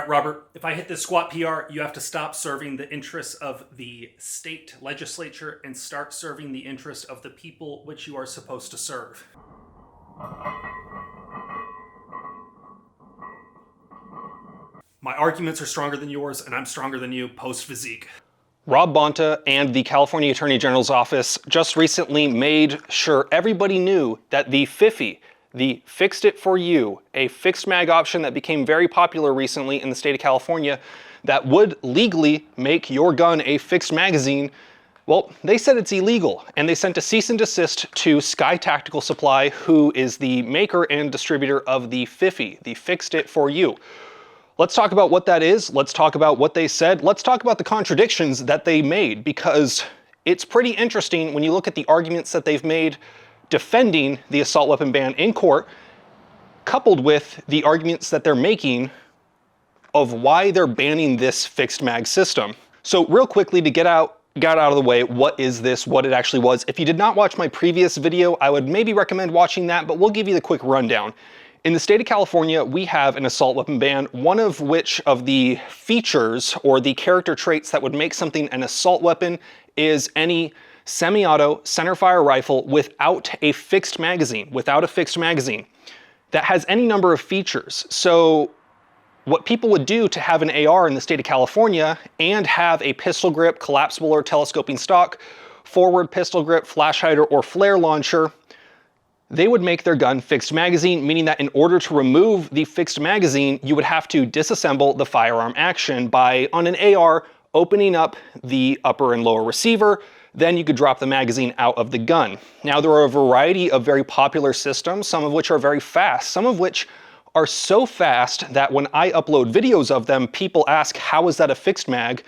right, Robert, if I hit this squat PR, you have to stop serving the interests of the state legislature and start serving the interests of the people which you are supposed to serve. My arguments are stronger than yours, and I'm stronger than you post-physique. Rob BONTA and the California Attorney General's office just recently made sure everybody knew that the Fifi, the Fixed It For You, a fixed mag option that became very popular recently in the state of California that would legally make your gun a fixed magazine, well, they said it's illegal, and they sent a cease and desist to Sky Tactical Supply, who is the maker and distributor of the Fifi, the Fixed It For You. Let's talk about what that is. Let's talk about what they said. Let's talk about the contradictions that they made, because it's pretty interesting when you look at the arguments that they've made defending the assault weapon ban in court, coupled with the arguments that they're making of why they're banning this fixed mag system. So real quickly, to get out of the way, what is this, what it actually was. If you did not watch my previous video, I would maybe recommend watching that, but we'll give you the quick rundown. In the state of California, we have an assault weapon ban, one of which of the features or the character traits that would make something an assault weapon is any semi-auto centerfire rifle without a fixed magazine, that has any number of features. So what people would do to have an AR in the state of California and have a pistol grip, collapsible or telescoping stock, forward pistol grip, flash hider, or flare launcher, they would make their gun fixed magazine, meaning that in order to remove the fixed magazine, you would have to disassemble the firearm action by, on an AR, opening up the upper and lower receiver. Then you could drop the magazine out of the gun. Now, there are a variety of very popular systems, some of which are very fast, some of which are so fast that when I upload videos of them, people ask, how is that a fixed mag?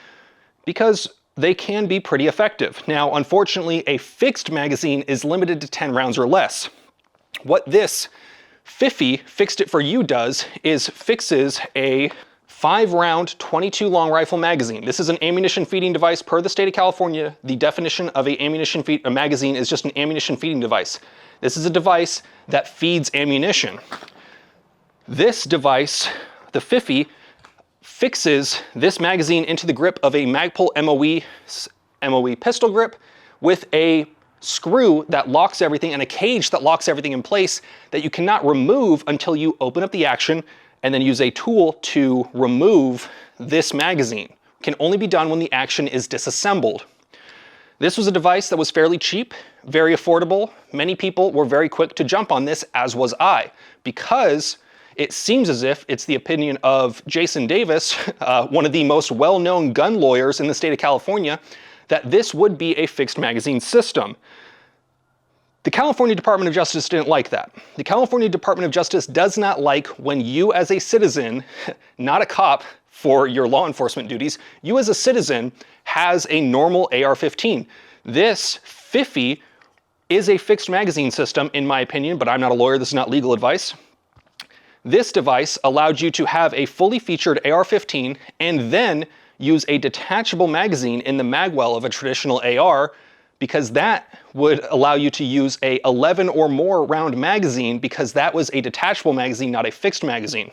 Because they can be pretty effective. Now, unfortunately, a fixed magazine is limited to 10 rounds or less. What this Fifi, Fixed It For You, does is fixes a 5-round 22 long rifle magazine. This is an ammunition feeding device per the state of California. The definition of a magazine is just an ammunition feeding device. This is a device that feeds ammunition. This device, the Fifi, fixes this magazine into the grip of a Magpul MOE pistol grip with a screw that locks everything and a cage that locks everything in place that you cannot remove until you open up the action and then use a tool to remove this magazine. It can only be done when the action is disassembled. This was a device that was fairly cheap, very affordable. Many people were very quick to jump on this, as was I, because it seems as if it's the opinion of Jason Davis, one of the most well-known gun lawyers in the state of California, that this would be a fixed magazine system. The California Department of Justice didn't like that. The California Department of Justice does not like when you as a citizen, not a cop for your law enforcement duties, you as a citizen has a normal AR-15. This Fifi is a fixed magazine system, in my opinion, but I'm not a lawyer, this is not legal advice. This device allowed you to have a fully featured AR-15 and then use a detachable magazine in the magwell of a traditional AR, because that would allow you to use a 11 or more round magazine, because that was a detachable magazine, not a fixed magazine.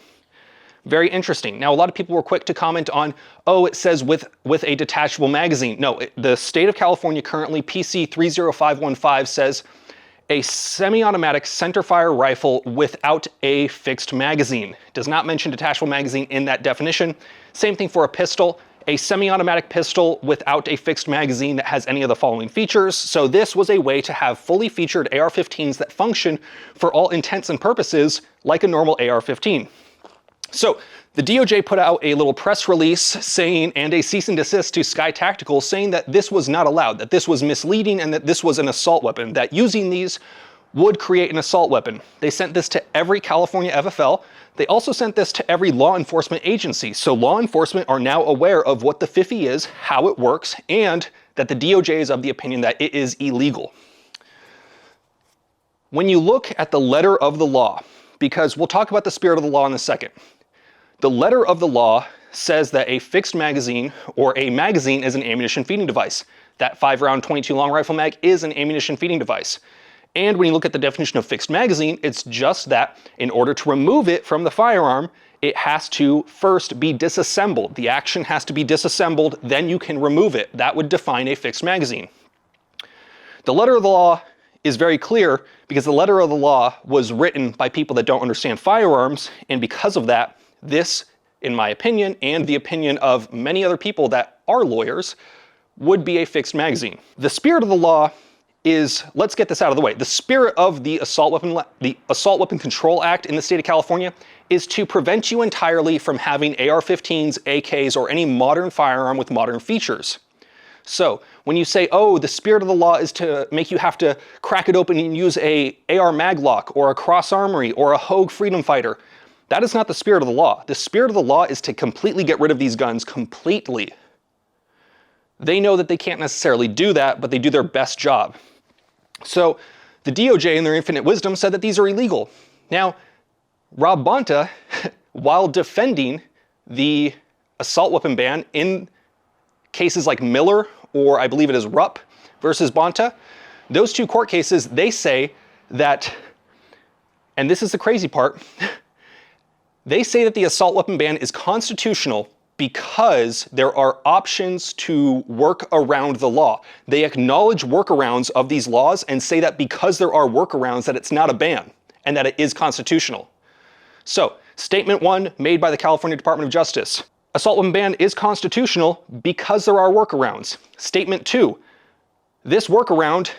Very interesting. Now, a lot of people were quick to comment on, oh, it says with a detachable magazine. No, the state of California currently, PC 30515, says a semi-automatic centerfire rifle without a fixed magazine. It does not mention detachable magazine in that definition. Same thing for a pistol. A semi-automatic pistol without a fixed magazine that has any of the following features. So this was a way to have fully featured AR-15s that function for all intents and purposes like a normal AR-15. So the DOJ put out a little press release saying, and a cease and desist to Sky Tactical, saying that this was not allowed, that this was misleading, and that this was an assault weapon, that using these would create an assault weapon. They sent this to every California FFL. They also sent this to every law enforcement agency. So law enforcement are now aware of what the Fifi is, how it works, and that the DOJ is of the opinion that it is illegal. When you look at the letter of the law, because we'll talk about the spirit of the law in a second, the letter of the law says that a fixed magazine or a magazine is an ammunition feeding device. That 5-round 22 long rifle mag is an ammunition feeding device. And when you look at the definition of fixed magazine, it's just that in order to remove it from the firearm, it has to first be disassembled. The action has to be disassembled, then you can remove it. That would define a fixed magazine. The letter of the law is very clear because the letter of the law was written by people that don't understand firearms, and because of that, this, in my opinion, and the opinion of many other people that are lawyers, would be a fixed magazine. The spirit of the law is, let's get this out of the way. The spirit of the Assault Weapon Control Act in the state of California is to prevent you entirely from having AR-15s, AKs, or any modern firearm with modern features. So when you say, oh, the spirit of the law is to make you have to crack it open and use a AR maglock or a cross armory or a Hogue Freedom Fighter, that is not the spirit of the law. The spirit of the law is to completely get rid of these guns completely. They know that they can't necessarily do that, but they do their best job. So the DOJ in their infinite wisdom said that these are illegal. Now, Rob BONTA, while defending the assault weapon ban in cases like Miller, or I believe it is Rupp versus BONTA, those two court cases, they say that, and this is the crazy part, they say that the assault weapon ban is constitutional because there are options to work around the law. They acknowledge workarounds of these laws and say that because there are workarounds that it's not a ban and that it is constitutional. So, statement one made by the California Department of Justice. Assault weapon ban is constitutional because there are workarounds. Statement two, this workaround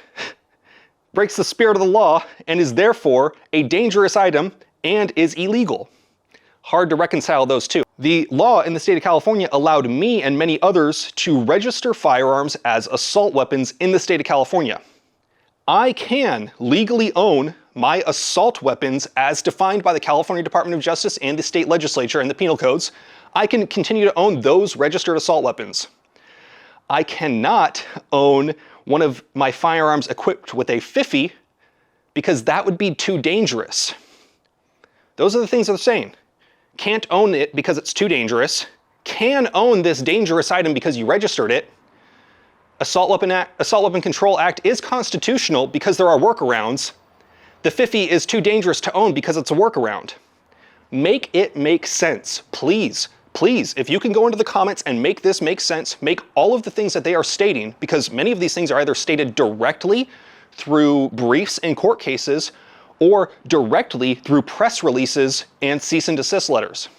breaks the spirit of the law and is therefore a dangerous item and is illegal. Hard to reconcile those two. The law in the state of California allowed me and many others to register firearms as assault weapons in the state of California. I can legally own my assault weapons as defined by the California Department of Justice and the state legislature and the penal codes. I can continue to own those registered assault weapons. I cannot own one of my firearms equipped with a Fifi because that would be too dangerous. Those are the things they're saying. Can't own it because it's too dangerous. Can own this dangerous item because you registered it. Assault Weapon Control Act is constitutional because there are workarounds. The Fifi is too dangerous to own because it's a workaround. Make it make sense, please. Please, if you can go into the comments and make this make sense, make all of the things that they are stating, because many of these things are either stated directly through briefs in court cases or directly through press releases and cease and desist letters.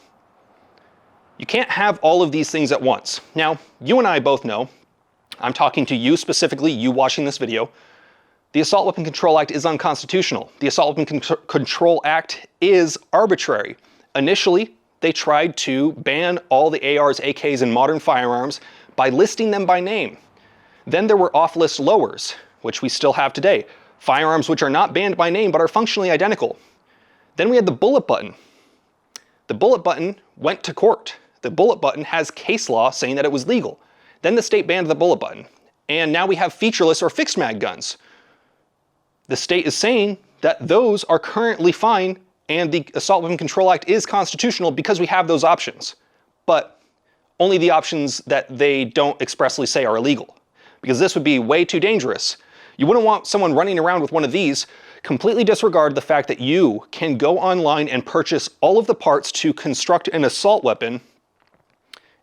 You can't have all of these things at once. Now, you and I both know, I'm talking to you specifically, you watching this video, the Assault Weapon Control Act is unconstitutional. The Assault Weapon Control Act is arbitrary. Initially, they tried to ban all the ARs, AKs, and modern firearms by listing them by name. Then there were off-list lowers, which we still have today. Firearms which are not banned by name but are functionally identical. Then we had the bullet button. The bullet button went to court. The bullet button has case law saying that it was legal. Then the state banned the bullet button. And now we have featureless or fixed mag guns. The state is saying that those are currently fine and the Assault Weapon Control Act is constitutional because we have those options. But only the options that they don't expressly say are illegal. Because this would be way too dangerous. You wouldn't want someone running around with one of these, completely disregard the fact that you can go online and purchase all of the parts to construct an assault weapon,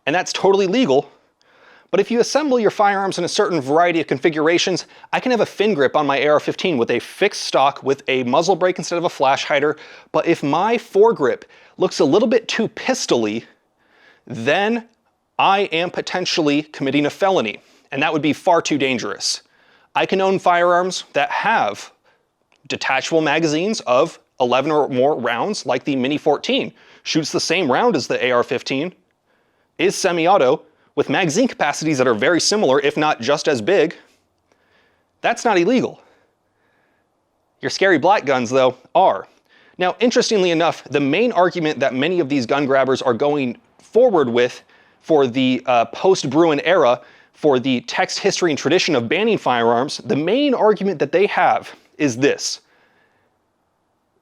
and that's totally legal. But if you assemble your firearms in a certain variety of configurations, I can have a fin grip on my AR-15 with a fixed stock with a muzzle brake instead of a flash hider, but if my foregrip looks a little bit too pistol-y, then I am potentially committing a felony, and that would be far too dangerous. I can own firearms that have detachable magazines of 11 or more rounds, like the Mini 14. Shoots the same round as the AR-15, is semi-auto, with magazine capacities that are very similar, if not just as big. That's not illegal. Your scary black guns, though, are. Now, interestingly enough, the main argument that many of these gun grabbers are going forward with for the post-Bruin era, for the text, history, and tradition of banning firearms, the main argument that they have is this.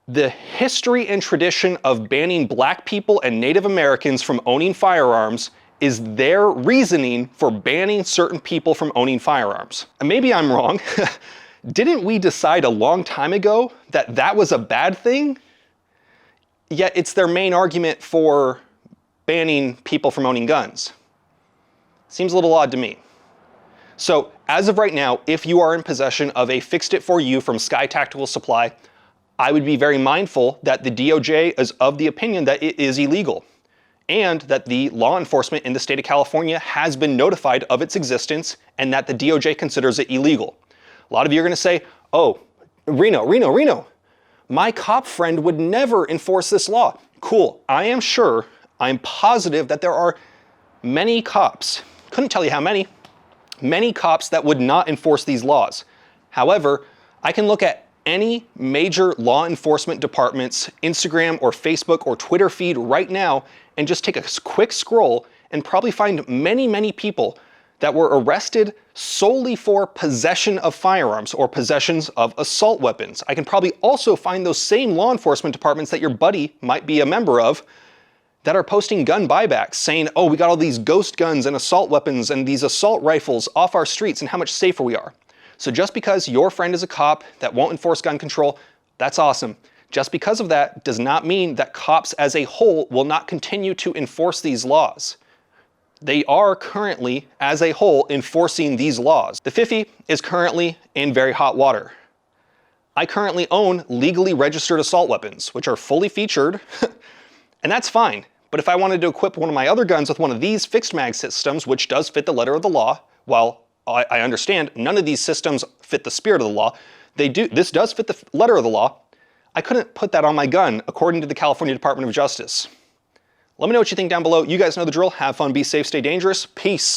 The history and tradition of banning black people and Native Americans from owning firearms is their reasoning for banning certain people from owning firearms. And maybe I'm wrong. Didn't we decide a long time ago that that was a bad thing? yet it's their main argument for banning people from owning guns. Seems a little odd to me. So as of right now, if you are in possession of a Fixed It For You from Sky Tactical Supply, I would be very mindful that the DOJ is of the opinion that it is illegal, and that the law enforcement in the state of California has been notified of its existence and that the DOJ considers it illegal. A lot of you are going to say, oh, Reno, my cop friend would never enforce this law. Cool, I'm positive that there are many cops, couldn't tell you how many cops that would not enforce these laws. However, I can look at any major law enforcement department's Instagram or Facebook or Twitter feed right now and just take a quick scroll and probably find many people that were arrested solely for possession of firearms or possessions of assault weapons. I can probably also find those same law enforcement departments that your buddy might be a member of that are posting gun buybacks saying, oh, we got all these ghost guns and assault weapons and these assault rifles off our streets and how much safer we are. So just because your friend is a cop that won't enforce gun control, that's awesome. Just because of that does not mean that cops as a whole will not continue to enforce these laws. They are currently, as a whole, enforcing these laws. The Fifi is currently in very hot water. I currently own legally registered assault weapons, which are fully featured, and that's fine. But if I wanted to equip one of my other guns with one of these fixed mag systems, which does fit the letter of the law, while I understand none of these systems fit the spirit of the law, this does fit the letter of the law, I couldn't put that on my gun according to the California Department of Justice. Let me know what you think down below. You guys know the drill. Have fun, be safe, stay dangerous. Peace.